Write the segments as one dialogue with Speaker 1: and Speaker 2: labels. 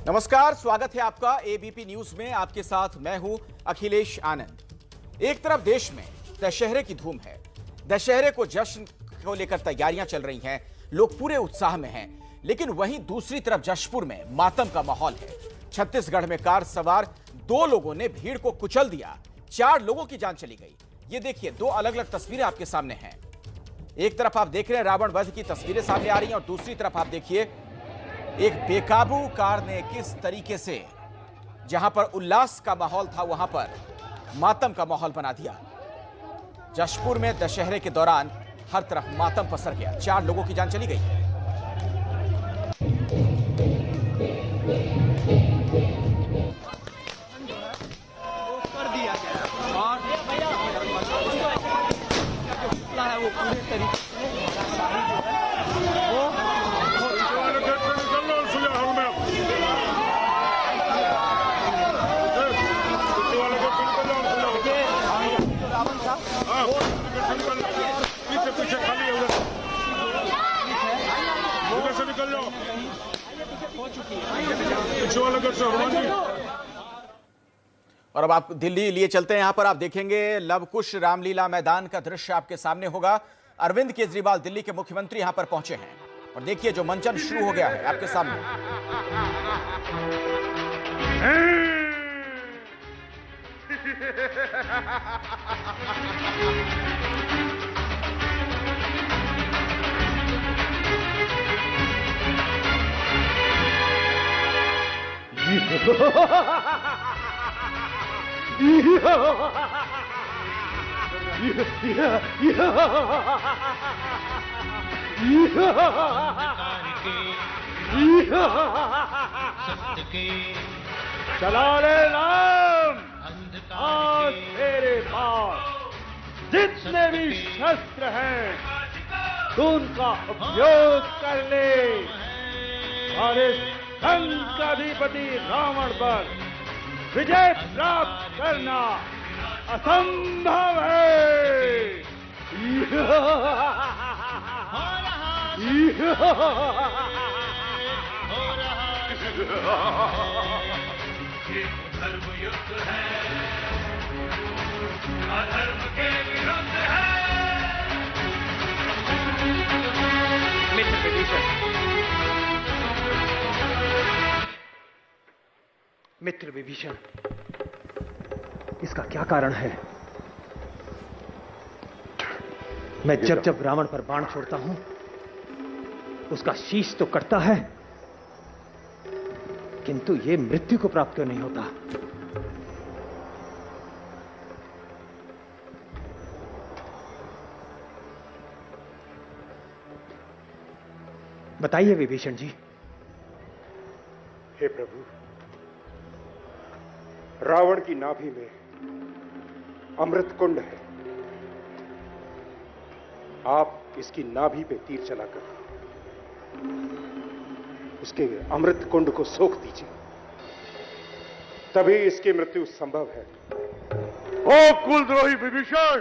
Speaker 1: नमस्कार, स्वागत है आपका एबीपी न्यूज में। आपके साथ मैं हूं अखिलेश आनंद। एक तरफ देश में दशहरे की धूम है, दशहरे को जश्न को लेकर तैयारियां चल रही हैं, लोग पूरे उत्साह में हैं। लेकिन वहीं दूसरी तरफ जशपुर में मातम का माहौल है। छत्तीसगढ़ में कार सवार 2 लोगों ने भीड़ को कुचल दिया, 4 लोगों की जान चली गई। ये देखिए, 2 अलग अलग तस्वीरें आपके सामने हैं। एक तरफ आप देख रहे हैं रावण वध की तस्वीरें सामने आ रही हैं और दूसरी तरफ आप देखिए एक बेकाबू कार ने किस तरीके से जहां पर उल्लास का माहौल था वहां पर मातम का माहौल बना दिया। जशपुर में दशहरे के दौरान हर तरफ मातम पसर गया, 4 लोगों की जान चली गई।
Speaker 2: कर दिया गया और वो पूरे तरीके
Speaker 3: पीछे खाली है उधर से निकल जाओ।
Speaker 1: और अब आप दिल्ली लिए चलते हैं। यहां पर आप देखेंगे लवकुश रामलीला मैदान का दृश्य आपके सामने होगा। अरविंद केजरीवाल दिल्ली के मुख्यमंत्री यहां पर पहुंचे हैं और देखिए जो मंचन शुरू हो गया है आपके सामने।
Speaker 3: चला रे राम, आज तेरे पास जितने भी शस्त्र हैं उनका उपयोग कर ले और इस लंकाधिपति रावण पर विजय प्राप्त करना असंभव है।
Speaker 4: ये धर्म युद्ध है, अधर्म के विरुद्ध है।
Speaker 2: मित्र विभीषण, मित्र विभीषण, इसका क्या कारण है? मैं जब जब रावण पर बाण छोड़ता हूं उसका शीश तो कटता है, किंतु यह मृत्यु को प्राप्त क्यों नहीं होता? बताइए विभीषण जी।
Speaker 5: हे प्रभु, रावण की नाभि में अमृत कुंड है। आप इसकी नाभि पे तीर चलाकर उसके अमृत कुंड को सोख दीजिए, तभी इसकी मृत्यु संभव है।
Speaker 3: ओ कुलद्रोही विभीषण,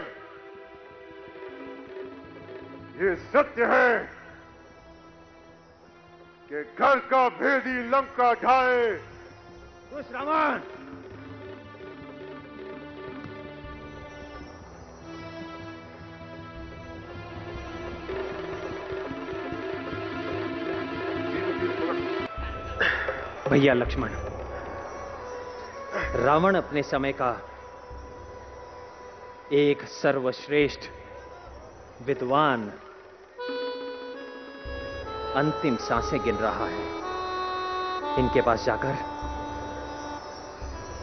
Speaker 3: ये सत्य है कि घर का भेदी लंका ढाए उस रावण
Speaker 2: भैया लक्ष्मण, रावण अपने समय का एक सर्वश्रेष्ठ विद्वान अंतिम सांसें गिन रहा है। इनके पास जाकर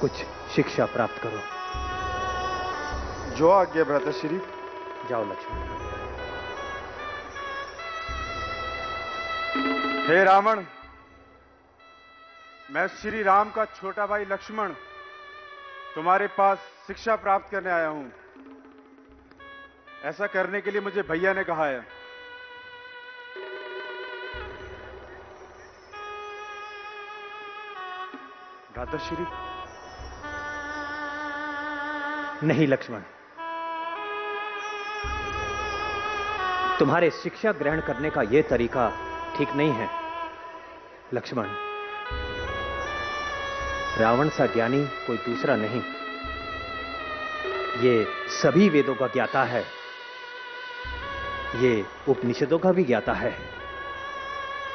Speaker 2: कुछ शिक्षा प्राप्त करो।
Speaker 5: जो आज्ञा भ्राताश्री।
Speaker 2: जाओ लक्ष्मण।
Speaker 5: हे रावण, मैं श्री राम का छोटा भाई लक्ष्मण तुम्हारे पास शिक्षा प्राप्त करने आया हूं। ऐसा करने के लिए मुझे भैया ने कहा है। भ्राताश्री।
Speaker 2: नहीं लक्ष्मण, तुम्हारे शिक्षा ग्रहण करने का यह तरीका ठीक नहीं है। लक्ष्मण, रावण सा ज्ञानी कोई दूसरा नहीं, ये सभी वेदों का ज्ञाता है, ये उपनिषदों का भी ज्ञाता है।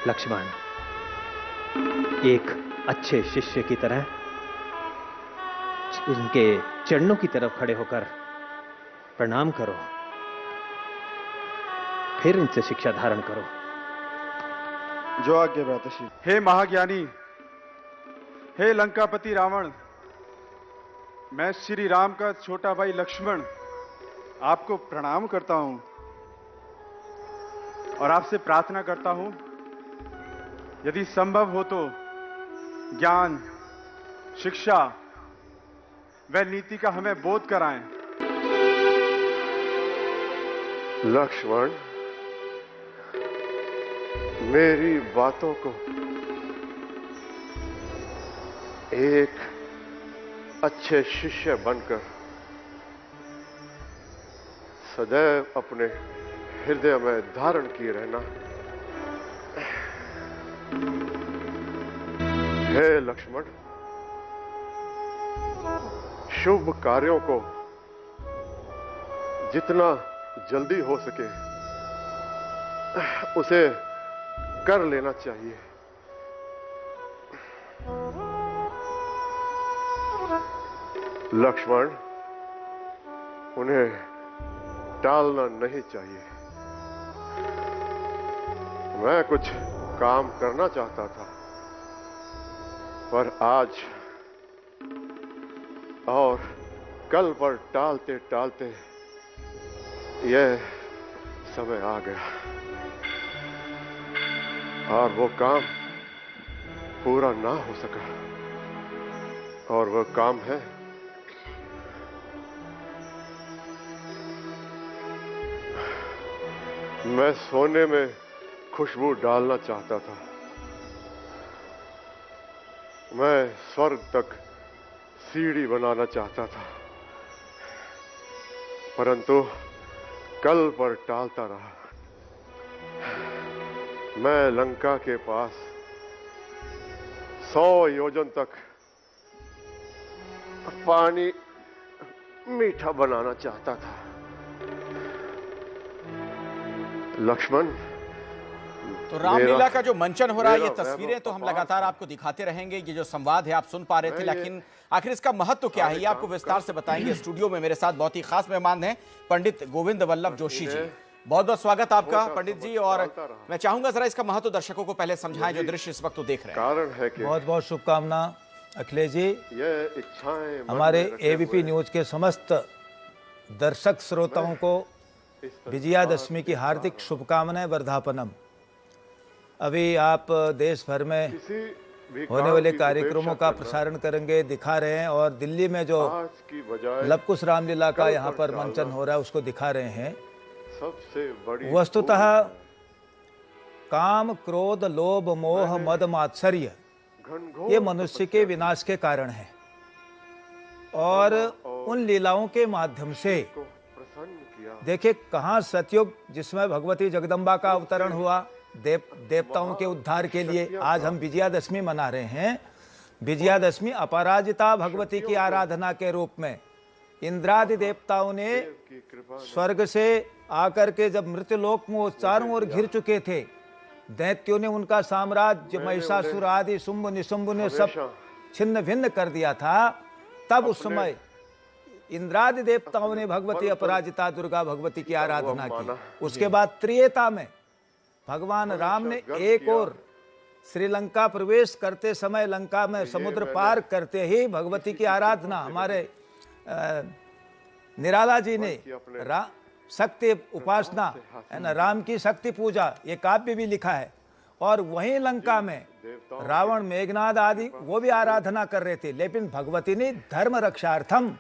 Speaker 2: लक्ष्मण, एक अच्छे शिष्य की तरह उनके चरणों की तरफ खड़े होकर प्रणाम करो, फिर इनसे शिक्षा धारण करो।
Speaker 6: जो आज्ञा भ्राताश्री। हे महाज्ञानी, हे लंकापति रावण, मैं श्री राम का छोटा भाई लक्ष्मण आपको प्रणाम करता हूं और आपसे प्रार्थना करता हूं, यदि संभव हो तो ज्ञान, शिक्षा व नीति का हमें बोध कराएं।
Speaker 3: लक्ष्मण, मेरी बातों को एक अच्छे शिष्य बनकर सदैव अपने हृदय में धारण किए रहना। हे लक्ष्मण, शुभ कार्यों को जितना जल्दी हो सके उसे कर लेना चाहिए। लक्ष्मण, उन्हें टालना नहीं चाहिए। मैं कुछ काम करना चाहता था, पर आज और कल पर टालते टालते यह समय आ गया और वो काम पूरा ना हो सका। और वह काम है मैं सोने में खुशबू डालना चाहता था। मैं स्वर्ग तक सीढ़ी बनाना चाहता था, परंतु कल पर टालता रहा। मैं लंका के पास 100 योजन तक पानी मीठा बनाना चाहता था। लक्ष्मण,
Speaker 1: तो रामलीला का जो मंचन हो रहा है, ये तस्वीरें तो हम लगातार आपको दिखाते रहेंगे। ये जो संवाद है आप सुन पा रहे थे, लेकिन आखिर इसका महत्व क्या है ये आपको विस्तार से बताएंगे। स्टूडियो में मेरे साथ बहुत ही खास मेहमान हैं, पंडित गोविंद वल्लभ जोशी जी। बहुत बहुत स्वागत आपका पंडित जी। और मैं चाहूंगा जरा इसका महत्व दर्शकों को पहले समझाएं जो दृश्य इस वक्त तो देख रहे हैं।
Speaker 3: कारण है कि
Speaker 7: बहुत बहुत शुभकामना अखिलेश जी।
Speaker 3: ये इच्छाएं
Speaker 7: हमारे एबीपी न्यूज के समस्त दर्शक श्रोताओं को विजयादशमी की हार्दिक शुभकामनाएं, वर्धापनम। अभी आप देश भर में होने वाले कार्यक्रमों का प्रसारण करेंगे, दिखा रहे हैं, और दिल्ली में जो लव कुश रामलीला का यहाँ पर मंचन हो रहा है उसको दिखा रहे हैं।
Speaker 3: सबसे बड़ी
Speaker 7: वस्तुतः काम, क्रोध, लोभ, मोह, मद, मात्सर्य ये मनुष्य के विनाश के कारण है, और उन लीलाओं के माध्यम से देखिए कहाँ सतयुग जिसमें भगवती जगदम्बा का अवतरण हुआ देवताओं के उद्धार के लिए। आज हम विजयादशमी मना रहे हैं। विजयादशमी अपराजिता भगवती की आराधना के रूप में इंद्रादि देवताओं ने स्वर्ग से आकर के जब मृत्युलोक में वो चारों ओर घिर चुके थे, दैत्यों ने उनका साम्राज्य महिषासुर आदि शुंभ निशुंभ ने सब छिन्न भिन्न कर दिया था, तब उस समय इंद्रादि देवताओं ने भगवती अपराजिता दुर्गा भगवती की आराधना की। उसके बाद त्रेता में भगवान राम ने एक और श्रीलंका प्रवेश करते समय लंका में समुद्र पार करते ही भगवती की आराधना हमारे निराला जी ने शक्ति उपासना है ना, राम की शक्ति पूजा, ये काव्य भी लिखा है। और वहीं लंका में रावण, मेघनाद आदि वो भी आराधना कर रहे थे, लेकिन भगवती ने धर्म रक्षार्थम,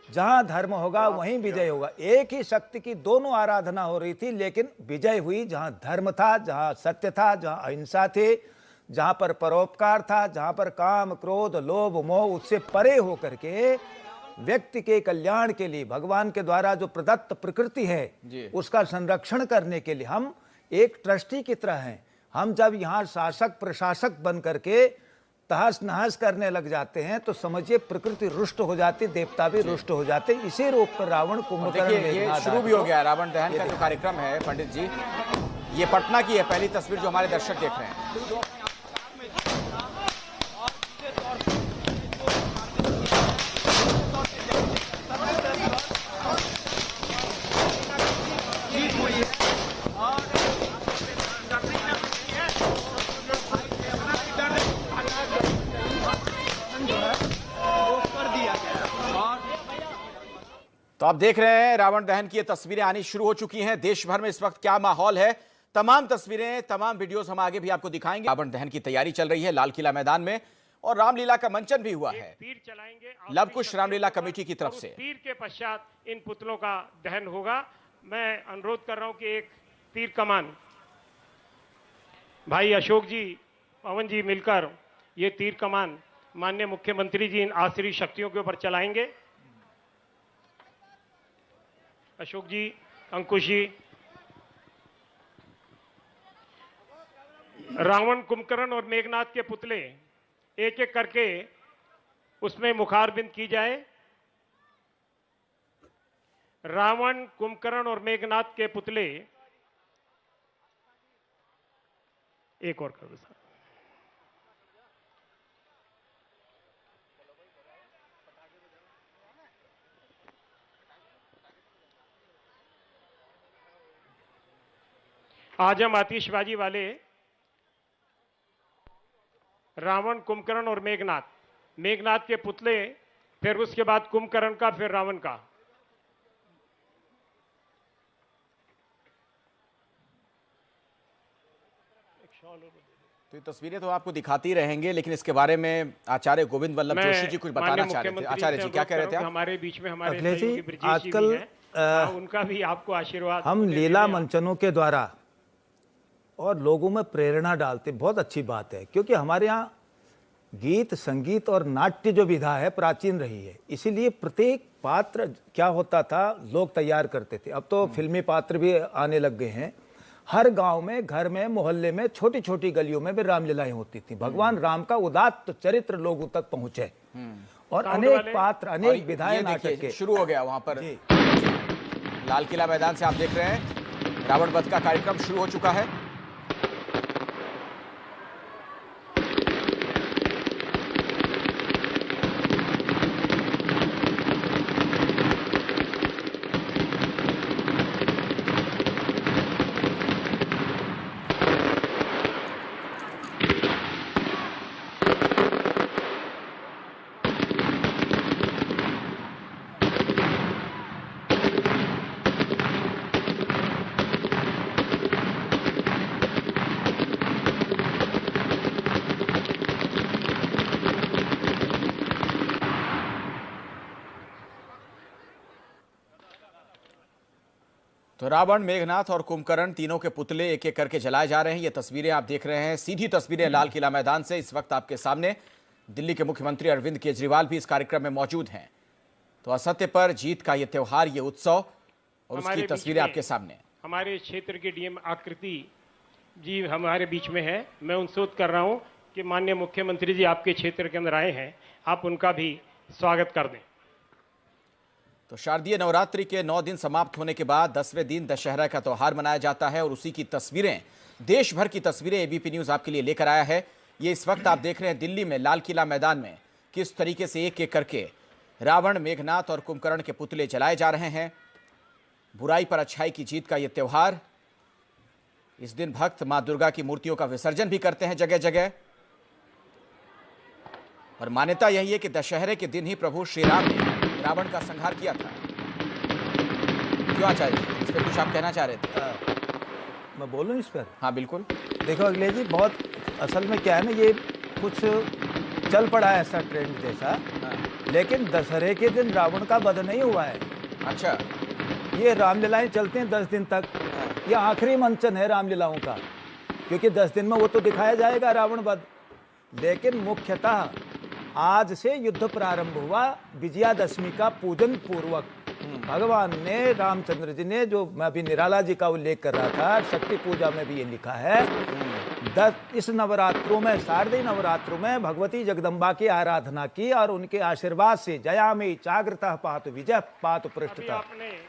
Speaker 7: जहां धर्म होगा वहीं विजय होगा। एक ही शक्ति की दोनों आराधना हो रही थी, लेकिन विजय हुई जहां धर्म था, जहां सत्य था, जहां अहिंसा थे, जहां पर परोपकार था, जहां पर काम, क्रोध, लोभ, मोह उससे परे होकर के व्यक्ति के कल्याण के लिए भगवान के द्वारा जो प्रदत्त प्रकृति है उसका संरक्षण करने के लिए हम एक ट्रस्टी की तरह हैं। हम जब यहाँ शासक प्रशासक बन करके तहस नहस करने लग जाते हैं तो समझिए प्रकृति रुष्ट हो जाती, देवता भी रुष्ट हो जाते। इसी रूप पर रावण कुंभकर्ण
Speaker 1: देखिए ये शुरू भी हो गया रावण दहन का जो कार्यक्रम है पंडित जी, ये पटना की है पहली तस्वीर जो हमारे दर्शक देख रहे हैं। तो आप देख रहे हैं रावण दहन की ये तस्वीरें आनी शुरू हो चुकी हैं। देश भर में इस वक्त क्या माहौल है, तमाम तस्वीरें, तमाम वीडियोस हम आगे भी आपको दिखाएंगे। रावण दहन की तैयारी चल रही है लाल किला मैदान में और रामलीला का मंचन भी हुआ है
Speaker 8: तीर चलाएंगे
Speaker 1: लवकुश रामलीला कमेटी की तरफ से।
Speaker 8: तीर के पश्चात इन पुतलों का दहन होगा। मैं अनुरोध कर रहा हूं कि एक तीर कमान भाई अशोक जी, पवन जी मिलकर ये तीर कमान माननीय मुख्यमंत्री जी इन आश्री शक्तियों के ऊपर चलाएंगे। अशोक जी, अंकुश जी, रावण, कुंभकर्ण और मेघनाथ के पुतले एक एक करके उसमें मुखारबिंद की जाए। रावण, कुंभकर्ण और मेघनाथ के पुतले एक और कर दो सर। आज हम आतिशबाजी वाले रावण, कुंभकर्ण और मेघनाथ के पुतले, फिर उसके बाद कुंभकर्ण का, फिर रावण का।
Speaker 1: तो ये तस्वीरें तो आपको दिखाती रहेंगे, लेकिन इसके बारे में आचार्य गोविंद वल्लभ जोशी जी कुछ बताना चाह रहे थे। आचार्य जी क्या कह रहे थे आप?
Speaker 8: हमारे बीच में हमारे
Speaker 7: अखिलेश जी,
Speaker 8: सहयोगी ब्रजेश जी
Speaker 7: आजकल
Speaker 8: भी हैं। उनका भी आपको आशीर्वाद
Speaker 7: हम लीला मंचनों के द्वारा और लोगों में प्रेरणा डालते, बहुत अच्छी बात है, क्योंकि हमारे यहाँ गीत, संगीत और नाट्य जो विधा है प्राचीन रही है। इसीलिए प्रत्येक पात्र क्या होता था, लोग तैयार करते थे। अब तो फिल्मी पात्र भी आने लग गए हैं। हर गांव में, घर में, मोहल्ले में, छोटी छोटी गलियों में भी रामलीलाएं होती थी। भगवान राम का उदात्त चरित्र लोगों तक पहुंचे और अनेक पात्र, अनेक विधाएं नाटक के
Speaker 1: शुरू हो गया वहां पर। लाल किला मैदान से आप देख रहे हैं रावण वध का कार्यक्रम शुरू हो चुका है। तो रावण, मेघनाथ और कुंभकर्ण तीनों के पुतले एक एक करके जलाए जा रहे हैं। ये तस्वीरें आप देख रहे हैं, सीधी तस्वीरें लाल किला मैदान से इस वक्त आपके सामने। दिल्ली के मुख्यमंत्री अरविंद केजरीवाल भी इस कार्यक्रम में मौजूद हैं। तो असत्य पर जीत का ये त्योहार, ये उत्सव और उसकी तस्वीरें आपके सामने।
Speaker 8: हमारे क्षेत्र के डीएम आकृति जी हमारे बीच में है। मैं उनसे अनुरोध कर रहा हूं कि माननीय मुख्यमंत्री जी आपके क्षेत्र के अंदर आए हैं, आप उनका भी स्वागत कर दें।
Speaker 1: तो शारदीय नवरात्रि के 9 दिन समाप्त होने के बाद 10वें दिन दशहरा का त्यौहार मनाया जाता है और उसी की तस्वीरें, देश भर की तस्वीरें एबीपी न्यूज आपके लिए लेकर आया है। ये इस वक्त आप देख रहे हैं दिल्ली में लाल किला मैदान में किस तरीके से एक एक करके रावण, मेघनाथ और कुंभकर्ण के पुतले जलाए जा रहे हैं। बुराई पर अच्छाई की जीत का यह त्यौहार। इस दिन भक्त मां दुर्गा की मूर्तियों का विसर्जन भी करते हैं जगह जगह। और मान्यता यही है कि दशहरे के दिन ही प्रभु श्री राम ने रावण का संहार किया था। क्यों आचार्य जी, इस पर कुछ आप कहना चाह रहे थे?
Speaker 7: मैं बोलूं इस पर?
Speaker 1: हाँ बिल्कुल।
Speaker 7: देखो अखिलेश जी, बहुत असल में क्या है ना, ये कुछ चल पड़ा है ऐसा ट्रेंड जैसा। लेकिन दशहरे के दिन रावण का वध नहीं हुआ है।
Speaker 1: अच्छा,
Speaker 7: ये रामलीलाएं चलते हैं 10 दिन तक। ये आखिरी मंचन है रामलीलाओं का, क्योंकि 10 दिन में वो तो दिखाया जाएगा रावण वध। लेकिन मुख्यतः आज से युद्ध प्रारंभ हुआ विजयादशमी का पूजन पूर्वक। भगवान ने, रामचंद्र जी ने, जो मैं अभी निराला जी का उल्लेख कर रहा था, शक्ति पूजा में भी ये लिखा है, इस नवरात्रों में, शारदीय नवरात्रों में भगवती जगदम्बा की आराधना की और उनके आशीर्वाद से जयामि चाग्रतः पातु विजय पातु पृष्ठतः,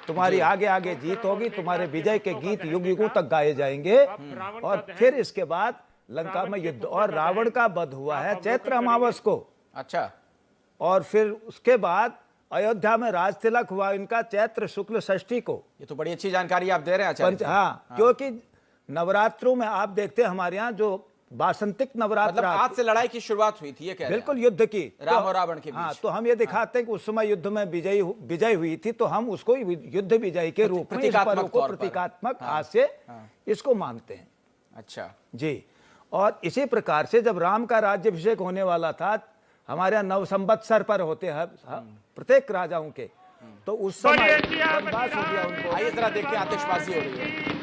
Speaker 7: तुम्हारी आगे आगे जीत होगी, तुम्हारे विजय के गीत युग युगों तक गाए जाएंगे। और फिर इसके बाद लंका में युद्ध और रावण का वध हुआ है चैत्र अमावस को।
Speaker 1: अच्छा।
Speaker 7: और फिर उसके बाद अयोध्या में राज तिलक हुआ इनका चैत्र शुक्ल षष्ठी को।
Speaker 1: ये तो बड़ी अच्छी जानकारी आप दे रहे हैं आचार्य।
Speaker 7: हाँ, क्योंकि नवरात्रों में आप देखते हैं हमारे यहाँ जो वासंतिक नवरात्र,
Speaker 1: मतलब आज से लड़ाई की शुरुआत हुई थी, ये कह रहे हैं?
Speaker 7: बिल्कुल, युद्ध की,
Speaker 1: राम और रावण के बीच।
Speaker 7: हाँ, तो हम ये दिखाते हैं कि उस समय युद्ध में विजय हुई थी, तो हम उसको युद्ध विजय के रूप में, इस पर्व को प्रतीकात्मक हाथ से इसको मानते हैं।
Speaker 1: अच्छा
Speaker 7: जी। और इसी प्रकार से जब राम का राज्याभिषेक होने वाला था, हमारे यहाँ 9 संवत्सर पर होते हैं प्रत्येक राजाओं के, तो उस समय वनवास हो गया उनको।
Speaker 1: आइए जरा देखते हैं, आतिशबाजी हो रही है।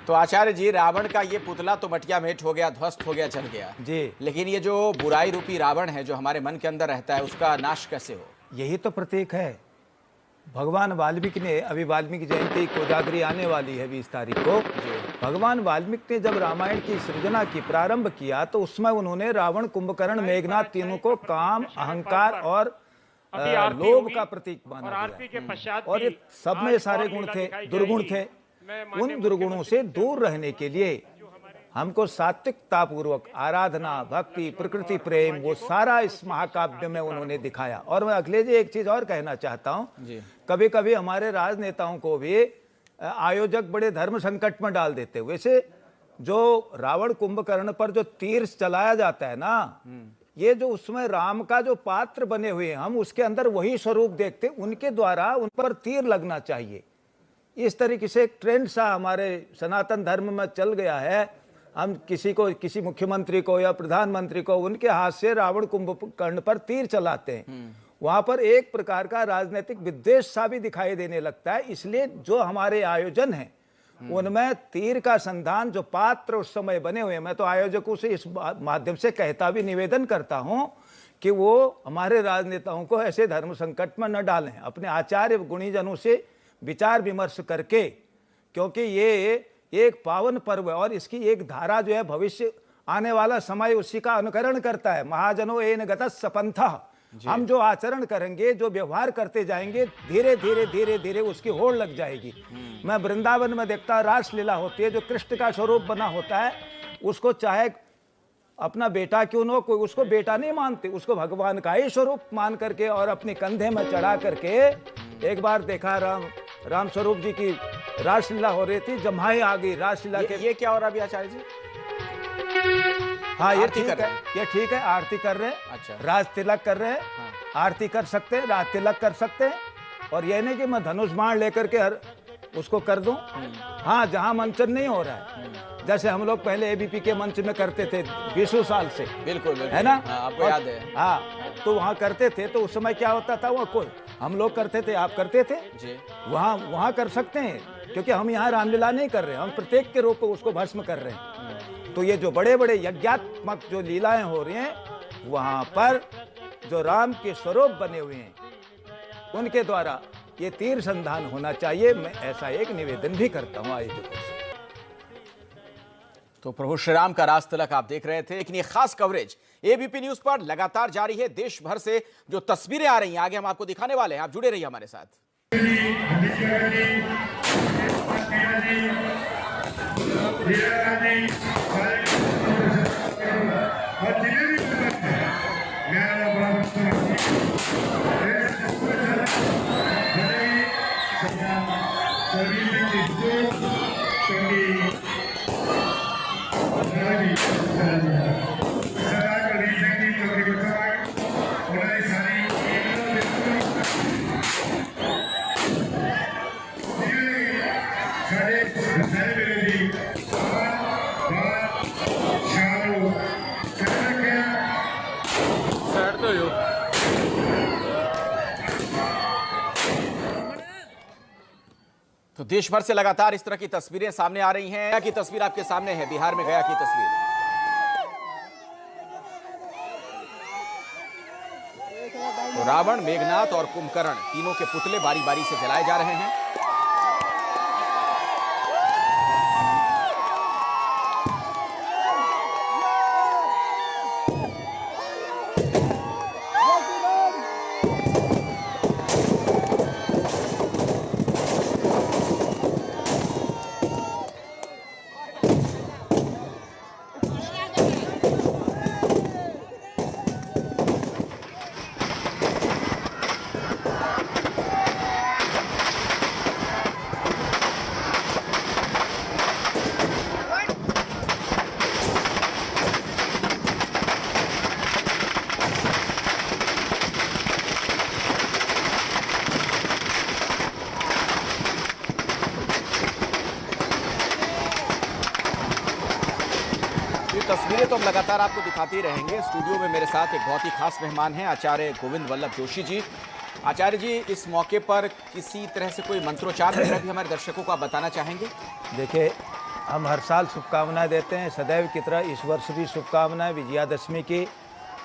Speaker 1: तो आचार्य जी, रावण का ये पुतला तो मटिया मेट हो गया, ध्वस्त हो गया, चल गया
Speaker 7: जी,
Speaker 1: लेकिन ये जो बुराई रूपी रावण है जो हमारे मन के अंदर रहता है, उसका नाश कैसे हो?
Speaker 7: यही तो प्रतीक है। भगवान वाल्मीकि ने, अभी वाल्मीकि जयंती कोजागरी आने वाली है 20 तारीख को, भगवान वाल्मीकि ने जब रामायण की सृजना की, प्रारंभ किया, तो उसमें उन्होंने रावण, कुंभकर्ण, मेघनाथ तीनों को काम, अहंकार और लोभ का प्रतीक माना गया। और ये सब में सारे गुण थे, दुर्गुण थे। उन दुर्गुणों से दूर रहने के लिए हमको सात्विकता पूर्वक आराधना, भक्ति, प्रकृति प्रेम, वो सारा इस महाकाव्य में उन्होंने दिखाया। और मैं अखिलेश जी एक चीज और कहना चाहता हूँ, कभी कभी हमारे राजनेताओं को भी आयोजक बड़े धर्म संकट में डाल देते। वैसे जो रावण कुंभकर्ण पर जो तीर चलाया जाता है ना, ये जो उसमें राम का जो पात्र बने हुए हैं, हम उसके अंदर वही स्वरूप देखते, उनके द्वारा उन पर तीर लगना चाहिए। इस तरीके से एक ट्रेंड सा हमारे सनातन धर्म में चल गया है। हम किसी मुख्यमंत्री को या प्रधानमंत्री को उनके हाथ से रावण कुंभकर्ण पर तीर चलाते हैं, वहां पर एक प्रकार का राजनीतिक विद्वेष सा भी दिखाई देने लगता है। इसलिए जो हमारे आयोजन हैं उनमें तीर का संधान, जो पात्र उस समय बने हुए, मैं तो आयोजकों से इस माध्यम से कहता भी, निवेदन करता हूं कि वो हमारे राजनेताओं को ऐसे धर्म संकट में न डालें, अपने आचार्य गुणीजनों से विचार विमर्श करके, क्योंकि ये एक पावन पर्व है और इसकी एक धारा जो है, भविष्य आने वाला समय उसी का अनुकरण करता है। महाजनो एन गतः सपंथः, हम जो आचरण करेंगे, जो व्यवहार करते जाएंगे, धीरे धीरे धीरे धीरे उसकी होड़ लग जाएगी। मैं वृंदावन में देखता रासलीला होती है, जो कृष्ण का स्वरूप बना होता है, उसको चाहे अपना बेटा क्यों न हो, कोई उसको बेटा नहीं मानते, उसको भगवान का ही स्वरूप मान करके और अपने कंधे में चढ़ा करके। एक बार देखा राम स्वरूप जी की रासलीला हो रही थी, जम्हाई आ गई रासलीला के।
Speaker 1: ये क्या हो रहा है अचार्य जी?
Speaker 7: हाँ, ये ठीक है, ये ठीक है, आरती कर रहे हैं।
Speaker 1: अच्छा,
Speaker 7: राज तिलक कर रहे हैं। आरती कर सकते हैं, राज तिलक कर सकते हैं। और ये नहीं कि मैं धनुष बाण लेकर के उसको कर दूं। हाँ, जहां मंचन नहीं हो रहा है, जैसे हम लोग पहले एबीपी के मंच में करते थे 20 साल से,
Speaker 1: बिल्कुल
Speaker 7: है ना?
Speaker 1: आपको याद है?
Speaker 7: हाँ, तो वहाँ करते थे, तो उस समय क्या होता था, वो कोई हम लोग करते थे, आप करते थे
Speaker 1: जी,
Speaker 7: वहाँ कर सकते हैं, क्योंकि हम यहाँ रामलीला नहीं कर रहे हैं, हम प्रत्येक के रूप में उसको भस्म कर रहे हैं। तो ये जो बड़े बड़े यज्ञात्मक जो लीलाएं हो रही हैं, वहाँ पर जो राम के स्वरूप बने हुए हैं, उनके द्वारा ये तीर संधान होना चाहिए। मैं ऐसा एक निवेदन भी करता हूँ आयोजकों से।
Speaker 1: तो प्रभु श्री राम का राज तिलक आप देख रहे थे, लेकिन ये खास कवरेज एबीपी न्यूज पर लगातार जारी है। देश भर से जो तस्वीरें आ रही हैं, आगे हम आपको दिखाने वाले हैं, आप जुड़े रहिए हमारे साथ। तो देश भर से लगातार इस तरह की तस्वीरें सामने आ रही हैं। गया की तस्वीर आपके सामने है, बिहार में गया की तस्वीर। तो रावण, मेघनाथ और कुंभकर्ण तीनों के पुतले बारी बारी से जलाए जा रहे हैं। तस्वीरें तो हम लगातार आपको दिखाते ही रहेंगे। स्टूडियो में मेरे साथ एक बहुत ही खास मेहमान हैं, आचार्य गोविंद वल्लभ जोशी जी। आचार्य जी, इस मौके पर किसी तरह से कोई मंत्रोच्चार वगैरह भी हमारे दर्शकों को आप बताना चाहेंगे?
Speaker 7: देखिए, हम हर साल शुभकामनाएं देते हैं, सदैव की तरह इस वर्ष भी शुभकामनाएं। विजयादशमी की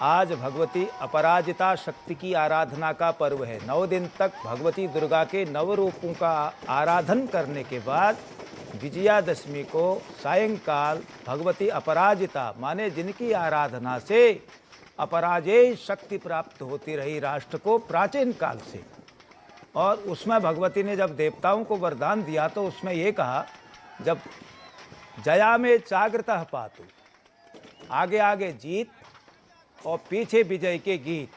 Speaker 7: आज भगवती अपराजिता शक्ति की आराधना का पर्व है। 9 दिन तक भगवती दुर्गा के 9 रूपों का आराधन करने के बाद विजयादशमी को सायंकाल भगवती अपराजिता माने जिनकी आराधना से अपराजेय शक्ति प्राप्त होती रही राष्ट्र को प्राचीन काल से, और उसमें भगवती ने जब देवताओं को वरदान दिया तो उसमें ये कहा, जब जया में जागृतः पातु, आगे आगे जीत और पीछे विजय के गीत।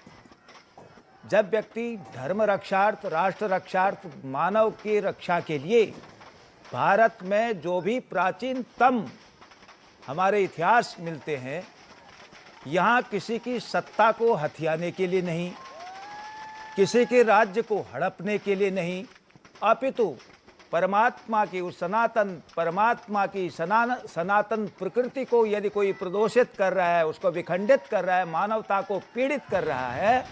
Speaker 7: जब व्यक्ति धर्म रक्षार्थ, राष्ट्र रक्षार्थ, मानव की रक्षा के लिए भारत में जो भी प्राचीनतम हमारे इतिहास मिलते हैं, यहाँ किसी की सत्ता को हथियाने के लिए नहीं, किसी के राज्य को हड़पने के लिए नहीं, अपितु परमात्मा की उस सनातन परमात्मा की सनातन प्रकृति को यदि कोई प्रदूषित कर रहा है, उसको विखंडित कर रहा है, मानवता को पीड़ित कर रहा है,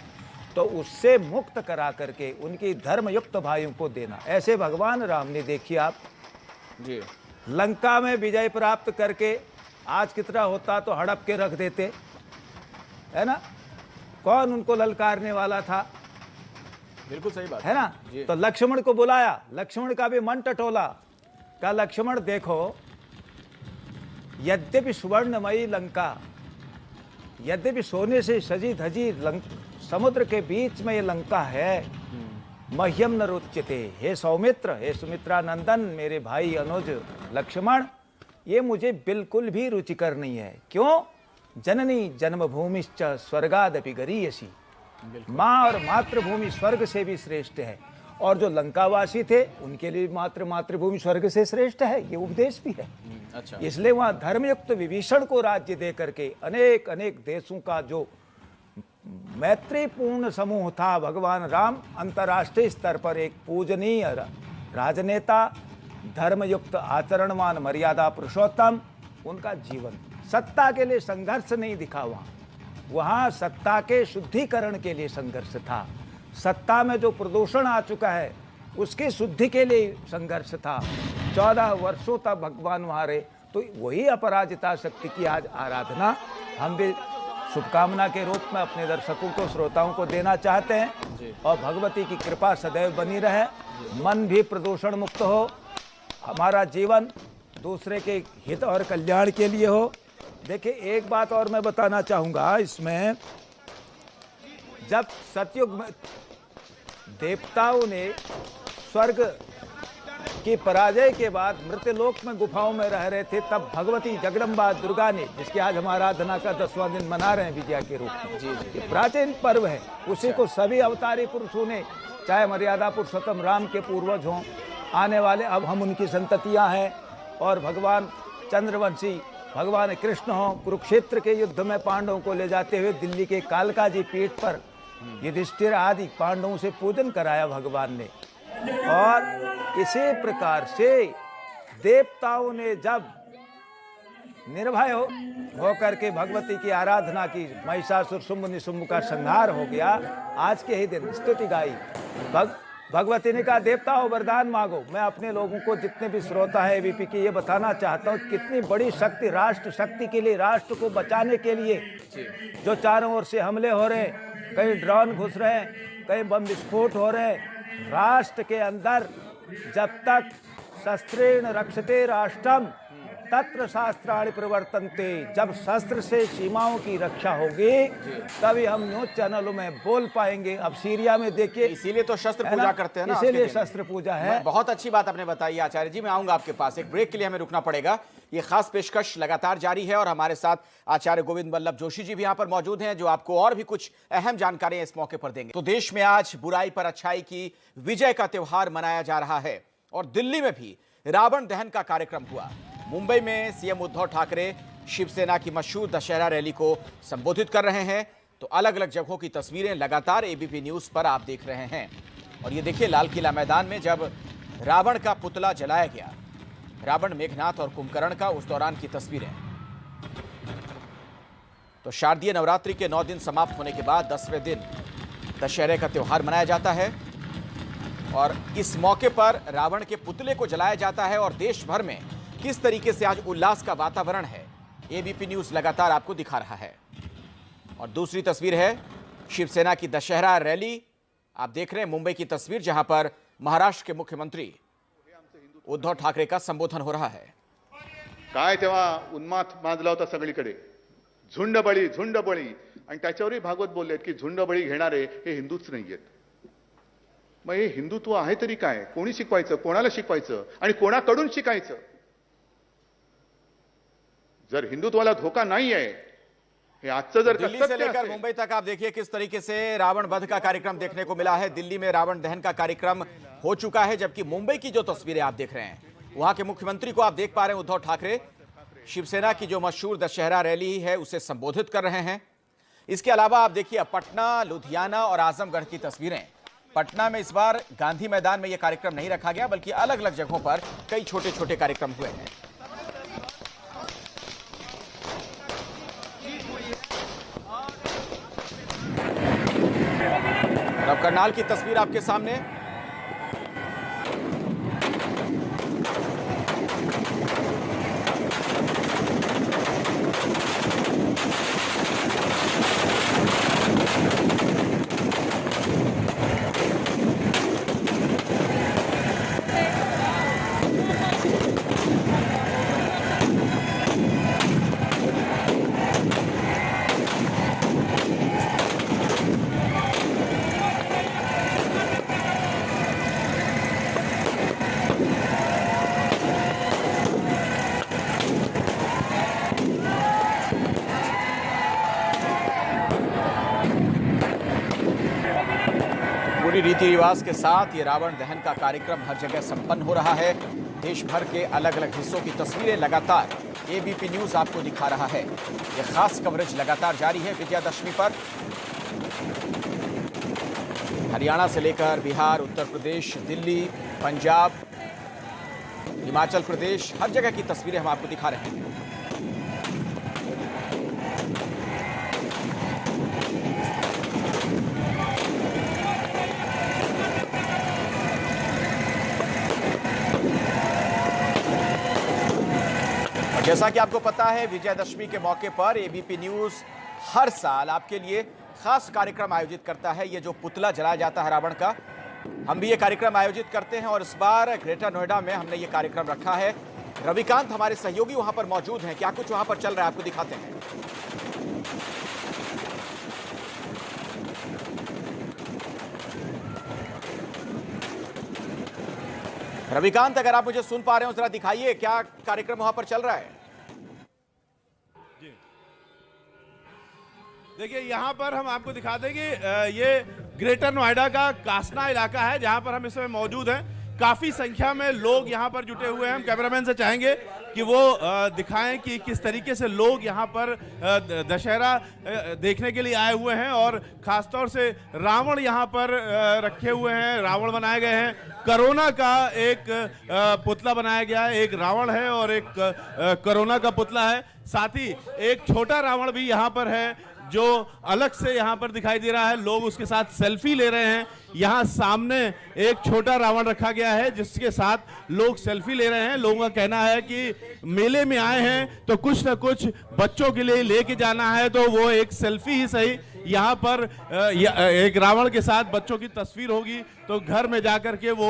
Speaker 7: तो उससे मुक्त करा करके उनकी धर्मयुक्त भाइयों को देना। ऐसे भगवान राम ने, देखिए आप
Speaker 1: जी,
Speaker 7: लंका में विजय प्राप्त करके आज कितना होता तो हड़प के रख देते, है ना? कौन उनको ललकारने वाला था?
Speaker 1: बिल्कुल सही बात
Speaker 7: है ना? तो लक्ष्मण को बुलाया, लक्ष्मण का भी मन टटोला। कहा, लक्ष्मण देखो, यद्यपि सुवर्णमयी लंका, यद्यपि सोने से सजी धजी समुद्र के बीच में ये लंका है, मह्यम न रुच्यते। हे सौमित्र, हे सुमित्रा नंदन, मेरे भाई अनुज लक्ष्मण, ये मुझे बिल्कुल भी रुचिकर नहीं है। क्यों? जननी जन्मभूमिश्च स्वर्गादपि गरीयसी, माँ और मातृभूमि स्वर्ग से भी श्रेष्ठ है। और जो लंकावासी थे उनके लिए मातृभूमि स्वर्ग से श्रेष्ठ है, ये उपदेश भी है।
Speaker 1: अच्छा।
Speaker 7: इसलिए वहाँ धर्मयुक्त विभीषण को राज्य दे करके अनेक अनेक देशों का जो मैत्रीपूर्ण समूह था, भगवान राम अंतर्राष्ट्रीय स्तर पर एक पूजनीय राजनेता, धर्मयुक्त आचरणवान मर्यादा पुरुषोत्तम, उनका जीवन सत्ता के लिए संघर्ष नहीं दिखा। वहाँ सत्ता के शुद्धिकरण के लिए संघर्ष था। सत्ता में जो प्रदूषण आ चुका है उसकी शुद्धि के लिए संघर्ष था। 14 वर्षों तक भगवान वहाँ रहे। तो वही अपराजिता शक्ति की आज आराधना हम भी शुभकामना के रूप में अपने दर्शकों को, श्रोताओं को देना चाहते हैं। और भगवती की कृपा सदैव बनी रहे, मन भी प्रदूषण मुक्त हो, हमारा जीवन दूसरे के हित और कल्याण के लिए हो। देखिए, एक बात और मैं बताना चाहूँगा इसमें, जब सतयुग में देवताओं ने स्वर्ग की पराजय के बाद मृत्यलोक में गुफाओं में रह रहे थे, तब भगवती जगदम्बा दुर्गा ने, जिसकी आज हम आराधना का 10वां दिन मना रहे हैं विजया के रूप में, ये प्राचीन पर्व है, उसी को सभी अवतारी पुरुषों ने, चाहे मर्यादा पुरुषोत्तम राम के पूर्वज हों, आने वाले अब हम उनकी संततियां हैं, और भगवान चंद्रवंशी भगवान कृष्ण हो, कुरुक्षेत्र के युद्ध में पांडवों को ले जाते हुए दिल्ली के कालका जी पीठ पर युधिष्ठिर आदि पांडवों से पूजन कराया भगवान ने। और इसी प्रकार से देवताओं ने जब निर्भय होकर के भगवती की आराधना की, महिषासुर शुंभ निशुंभ का संहार हो गया, आज के ही दिन स्तुति गाई। भगवती ने कहा देवताओं वरदान मांगो। मैं अपने लोगों को, जितने भी श्रोता है एबीपी के, ये बताना चाहता हूँ कितनी बड़ी शक्ति, राष्ट्र शक्ति के लिए, राष्ट्र को बचाने के लिए जो चारों ओर से हमले हो रहे हैं, कहीं ड्रोन घुस रहे हैं, कहीं बम विस्फोट हो रहे हैं, राष्ट्र के अंदर जब तक शस्त्रेण रक्षते राष्ट्रम तत्र शास्त्राणि प्रवर्तन्ते, जब शस्त्र से सीमाओं की रक्षा होगी तभी हम न्यूज चैनलों में बोल पाएंगे। अब सीरिया में देखिए,
Speaker 1: इसीलिए तो शस्त्र पूजा करते हैं ना,
Speaker 7: इसीलिए शस्त्र पूजा है।
Speaker 1: बहुत अच्छी बात आपने बताई आचार्य जी। मैं आऊंगा आपके पास, एक ब्रेक के लिए हमें रुकना पड़ेगा। ये खास पेशकश लगातार जारी है और हमारे साथ आचार्य गोविंद बल्लभ जोशी जी भी यहाँ पर मौजूद हैं, जो आपको और भी कुछ अहम जानकारियां इस मौके पर देंगे। तो देश में आज बुराई पर अच्छाई की विजय का त्योहार मनाया जा रहा है और दिल्ली में भी रावण दहन का कार्यक्रम हुआ। मुंबई में सीएम उद्धव ठाकरे शिवसेना की मशहूर दशहरा रैली को संबोधित कर रहे हैं। तो अलग अलग जगहों की तस्वीरें लगातार एबीपी न्यूज पर आप देख रहे हैं। और ये देखिए लाल किला मैदान में जब रावण का पुतला जलाया गया, रावण, मेघनाथ और कुंभकर्ण का, उस दौरान की तस्वीरें। तो शारदीय नवरात्रि के 9 दिन समाप्त होने के बाद 10वें दिन दशहरे का त्योहार मनाया जाता है और इस मौके पर रावण के पुतले को जलाया जाता है। और देश भर में किस तरीके से आज उल्लास का वातावरण है, एबीपी न्यूज लगातार आपको दिखा रहा है। और दूसरी तस्वीर है शिवसेना की दशहरा रैली, आप देख रहे हैं मुंबई की तस्वीर, जहां पर महाराष्ट्र के मुख्यमंत्री उद्धव ठाकरे का संबोधन हो रहा है।
Speaker 9: काय तेव्हा उन्माद माजला होता सगळीकडे, झुंडबळी झुंडबळी, आणि त्याच्यावरही भागवत बोललेत की झुंडबळी घेणारे हे हिंदूच नाहीयेत। मग हे हिंदुत्व आहे तरी काय? कोणी शिकवायचं, कोणाला शिकवायचं आणि कोणाकडून शिकायचं? जर हिंदुत्वाला धोका नहीं है,
Speaker 1: दिल्ली से लेकर मुंबई तक आप देखिए किस तरीके से रावण वध का कार्यक्रम देखने को मिला है। दिल्ली में रावण दहन का कार्यक्रम हो चुका है, जबकि मुंबई की जो तस्वीरें आप देख रहे हैं, वहां के मुख्यमंत्री को आप देख पा रहे हैं उद्धव ठाकरे शिवसेना की जो मशहूर दशहरा रैली है उसे संबोधित कर रहे हैं। इसके अलावा आप देखिए पटना, लुधियाना और आजमगढ़ की तस्वीरें। पटना में इस बार गांधी मैदान में यह कार्यक्रम नहीं रखा गया, बल्कि अलग अलग जगहों पर कई छोटे छोटे कार्यक्रम हुए हैं। अब करनाल की तस्वीर आपके सामने। पूरी रीति रिवाज के साथ ये रावण दहन का कार्यक्रम हर जगह संपन्न हो रहा है। देश भर के अलग अलग हिस्सों की तस्वीरें लगातार एबीपी न्यूज आपको दिखा रहा है। ये खास कवरेज लगातार जारी है विजयादशमी पर। हरियाणा से लेकर बिहार, उत्तर प्रदेश, दिल्ली, पंजाब, हिमाचल प्रदेश, हर जगह की तस्वीरें हम आपको दिखा रहे हैं। जैसा कि आपको पता है, विजयादशमी के मौके पर एबीपी न्यूज हर साल आपके लिए खास कार्यक्रम आयोजित करता है। ये जो पुतला जलाया जाता है रावण का, हम भी ये कार्यक्रम आयोजित करते हैं और इस बार ग्रेटर नोएडा में हमने ये कार्यक्रम रखा है। रविकांत हमारे सहयोगी वहां पर मौजूद हैं। क्या कुछ वहां पर चल रहा है आपको दिखाते हैं। रविकांत, अगर आप मुझे सुन पा रहे हो जरा दिखाइए क्या कार्यक्रम वहां पर चल रहा है।
Speaker 10: देखिए यहाँ पर हम आपको दिखा दें कि ये ग्रेटर नोएडा का कासना इलाका है, जहाँ पर हम इस समय मौजूद हैं। काफी संख्या में लोग यहाँ पर जुटे हुए हैं। हम कैमरामैन से चाहेंगे कि वो दिखाएं कि किस तरीके से लोग यहाँ पर दशहरा देखने के लिए आए हुए हैं और खासतौर से रावण यहाँ पर रखे हुए हैं, रावण बनाए गए हैं। कोरोना का एक पुतला बनाया गया है, एक रावण है और एक कोरोना का पुतला है। साथ ही एक छोटा रावण भी यहाँ पर है जो अलग से यहाँ पर दिखाई दे रहा है। लोग उसके साथ सेल्फी ले रहे हैं। यहाँ सामने एक छोटा रावण रखा गया है जिसके साथ लोग सेल्फी ले रहे हैं। लोगों का कहना है कि मेले में आए हैं तो कुछ ना कुछ बच्चों के लिए लेके जाना है, तो वो एक सेल्फी ही सही यहाँ पर एक रावण के साथ बच्चों की तस्वीर होगी तो घर में जाकर के वो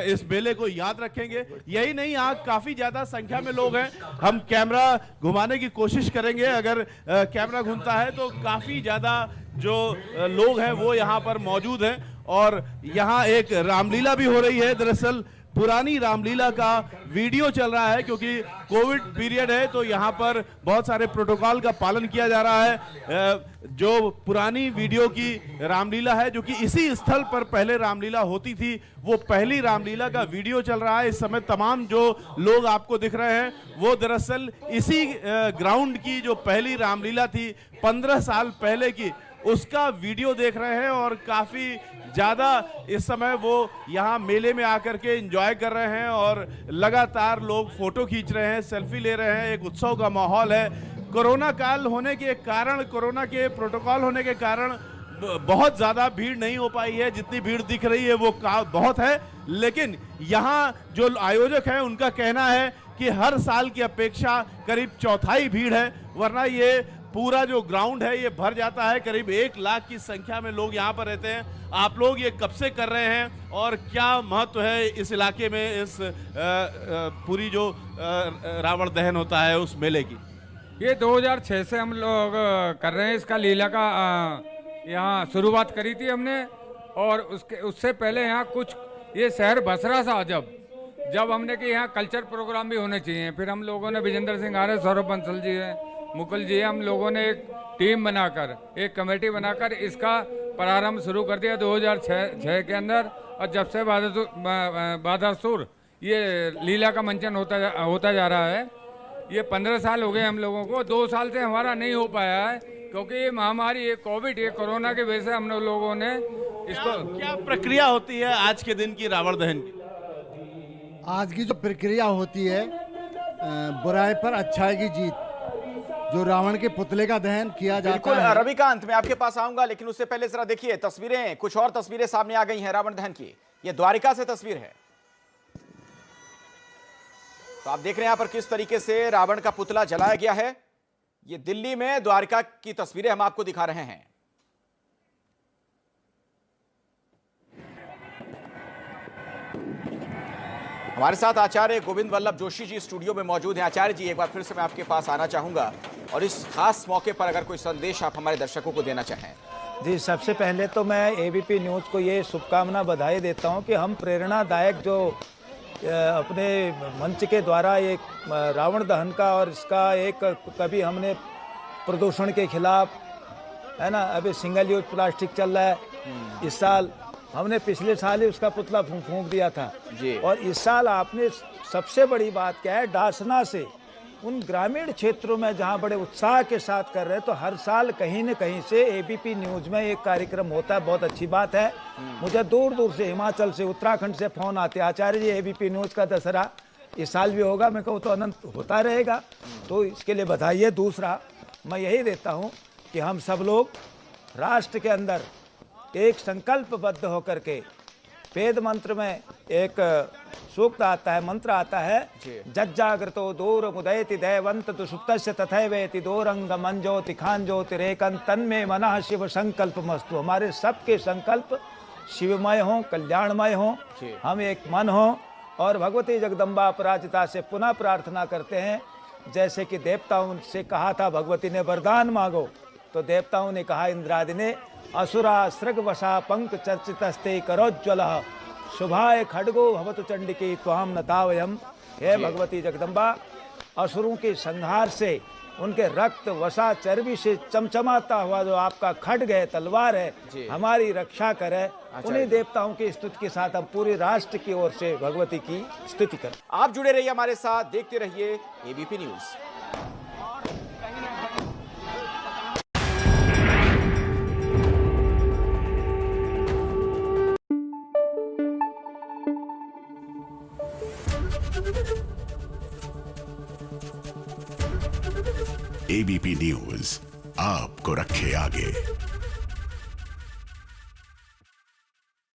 Speaker 10: इस मेले को याद रखेंगे। यही नहीं, यहाँ काफी ज्यादा संख्या में लोग हैं। हम कैमरा घुमाने की कोशिश करेंगे, अगर कैमरा घूमता है तो काफी ज्यादा जो लोग हैं वो यहाँ पर मौजूद हैं। और यहाँ एक रामलीला भी हो रही है। दरअसल पुरानी रामलीला का वीडियो चल रहा है क्योंकि कोविड पीरियड है, तो यहाँ पर बहुत सारे प्रोटोकॉल का पालन किया जा रहा है। जो पुरानी वीडियो की रामलीला है, जो कि इसी स्थल पर पहले रामलीला होती थी, वो पहली रामलीला का वीडियो चल रहा है। इस समय तमाम जो लोग आपको दिख रहे हैं वो दरअसल इसी ग्राउंड की जो पहली रामलीला थी 15 साल पहले की, उसका वीडियो देख रहे हैं और काफी ज्यादा इस समय वो यहाँ मेले में आकर के एंजॉय कर रहे हैं और लगातार लोग फोटो खींच रहे हैं, सेल्फी ले रहे हैं। एक उत्सव का माहौल है। कोरोना काल होने के कारण, कोरोना के प्रोटोकॉल होने के कारण बहुत ज्यादा भीड़ नहीं हो पाई है। जितनी भीड़ दिख रही है वो बहुत है, लेकिन यहाँ जो आयोजक हैं उनका कहना है कि हर साल की अपेक्षा करीब चौथाई भीड़ है, वरना ये पूरा जो ग्राउंड है ये भर जाता है। करीब 1 लाख की संख्या में लोग यहाँ पर रहते हैं। आप लोग ये कब से कर रहे हैं और क्या महत्व है इस इलाके में, इस पूरी जो रावण दहन होता है उस मेले की?
Speaker 11: ये 2006 से हम लोग कर रहे हैं। इसका लीला का यहाँ शुरुआत करी थी हमने, और उससे पहले यहाँ कुछ ये शहर बस रहा था जब हमने कि यहाँ कल्चर प्रोग्राम भी होने चाहिए। फिर हम लोगों ने, विजेंद्र सिंह आर्य, सौरभ बंसल जी है, मुकुल जी है, हम लोगों ने एक टीम बनाकर, एक कमेटी बनाकर इसका प्रारंभ शुरू कर दिया 2006 के अंदर। और जब से बाधासुर ये लीला का मंचन होता जा रहा है, ये 15 साल हो गए हम लोगों को। 2 साल से हमारा नहीं हो पाया है क्योंकि ये महामारी, ये कोविड, ये कोरोना के वजह से हम लोगों ने इसको।
Speaker 10: क्या प्रक्रिया होती है आज के दिन की रावण दहन की?
Speaker 12: आज की जो प्रक्रिया होती है, बुराई पर अच्छाई की जीत, जो रावण के पुतले का दहन किया जाता है।
Speaker 1: रविकांत, मैं आपके पास आऊंगा, लेकिन उससे पहले जरा देखिए तस्वीरें, कुछ और तस्वीरें सामने आ गई हैं रावण दहन की। ये द्वारिका से तस्वीर है, तो आप देख रहे हैं यहां पर किस तरीके से रावण का पुतला जलाया गया है। ये दिल्ली में द्वारिका की तस्वीरें हम आपको दिखा रहे हैं। हमारे साथ आचार्य गोविंद वल्लभ जोशी जी स्टूडियो में मौजूद हैं। आचार्य जी, एक बार फिर से मैं आपके पास आना चाहूंगा और इस खास मौके पर अगर कोई संदेश आप हमारे दर्शकों को देना चाहें।
Speaker 7: जी, सबसे पहले तो मैं एबीपी न्यूज़ को ये शुभकामना, बधाई देता हूं कि हम प्रेरणादायक जो अपने मंच के द्वारा एक रावण दहन का, और इसका एक कभी हमने प्रदूषण के खिलाफ, है ना, अभी सिंगल यूज प्लास्टिक चल रहा है। इस साल हमने, पिछले साल ही उसका पुतला फूंक दिया था जी। और इस साल आपने, सबसे बड़ी बात क्या है, डासना से उन ग्रामीण क्षेत्रों में जहां बड़े उत्साह के साथ कर रहे हैं, तो हर साल कहीं न कहीं से एबीपी न्यूज़ में एक कार्यक्रम होता है। बहुत अच्छी बात है। मुझे दूर दूर से, हिमाचल से, उत्तराखंड से फ़ोन आते हैं, आचार्य जी एबीपी न्यूज़ का दशहरा इस साल भी होगा। मैं कहूँ तो अनंत होता रहेगा, तो इसके लिए बधाई है। दूसरा मैं यही देता हूँ कि हम सब लोग राष्ट्र के अंदर एक संकल्पबद्ध होकर के, वेद मंत्र में एक सूक्त आता है, मंत्र आता है, जज्जाग्रतो दूर मुदयति दैवंत दुषुप्तस्य तथैवेति दोरंग मंजोति खांजोति रेकन तन्मे मनः शिव संकल्प मस्तु। हमारे सबके संकल्प शिवमय हो, कल्याणमय हो, हम एक मन हो और भगवती जगदम्बा अपराजिता से पुनः प्रार्थना करते हैं। जैसे कि देवताओं से कहा था, भगवती ने वरदान मांगो, तो देवताओं ने कहा इंद्रादि ने, असुरा सृग वशा पंक चर्चितस्ते करोज्ज्वल शुभाय खड्गो भवतु चंडिकी त्वाम नतावयम। हे भगवती जगदम्बा, असुरों के संहार से, उनके रक्त वसा चर्बी से चमचमाता हुआ जो आपका खड्ग है, तलवार है, हमारी रक्षा करे। उन्हीं देवताओं की स्तुति के साथ हम पूरे राष्ट्र की ओर से भगवती की स्तुति करें।
Speaker 1: आप जुड़े रहिए हमारे साथ, देखते रहिए एबीपी न्यूज।
Speaker 13: एबीपी न्यूज आपको रखे आगे।